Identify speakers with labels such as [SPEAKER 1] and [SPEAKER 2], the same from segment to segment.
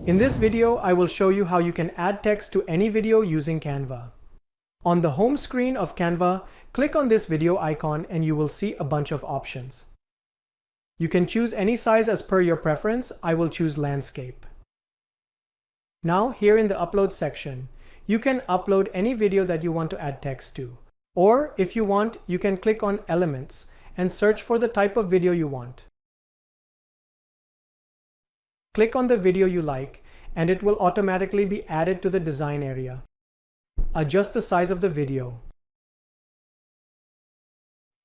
[SPEAKER 1] In this video, I will show you how you can add text to any video using Canva. On the home screen of Canva, click on this video icon and you will see a bunch of options. You can choose any size as per your preference. I will choose landscape. Now, here in the upload section, you can upload any video that you want to add text to. Or if you want, you can click on elements and search for the type of video you want. Click on the video you like and it will automatically be added to the design area. Adjust the size of the video.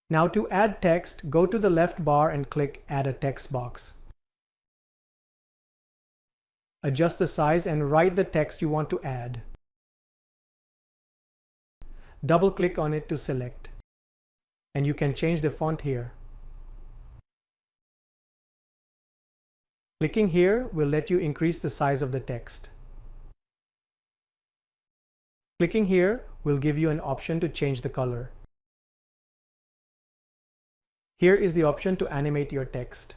[SPEAKER 1] Now to add text, go to the left bar and click Add a text box. Adjust the size and write the text you want to add. Double-click on it to select. And you can change the font here. Clicking here will let you increase the size of the text. Clicking here will give you an option to change the color. Here is the option to animate your text.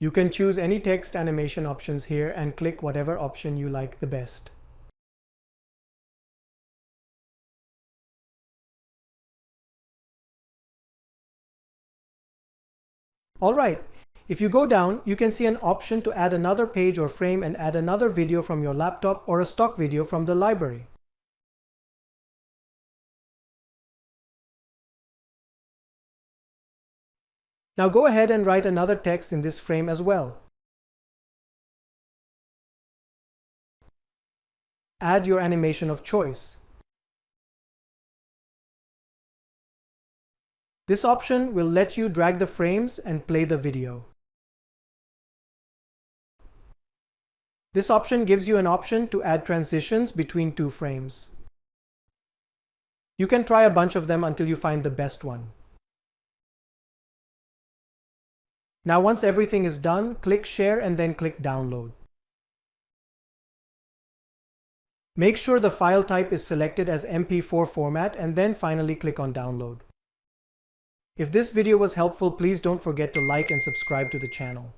[SPEAKER 1] You can choose any text animation options here and click whatever option you like the best. Alright, if you go down, you can see an option to add another page or frame and add another video from your laptop or a stock video from the library. Now go ahead and write another text in this frame as well. Add your animation of choice. This option will let you drag the frames and play the video. This option gives you an option to add transitions between two frames. You can try a bunch of them until you find the best one. Now once everything is done, click Share and then click Download. Make sure the file type is selected as MP4 format and then finally click on Download. If this video was helpful, please don't forget to like and subscribe to the channel.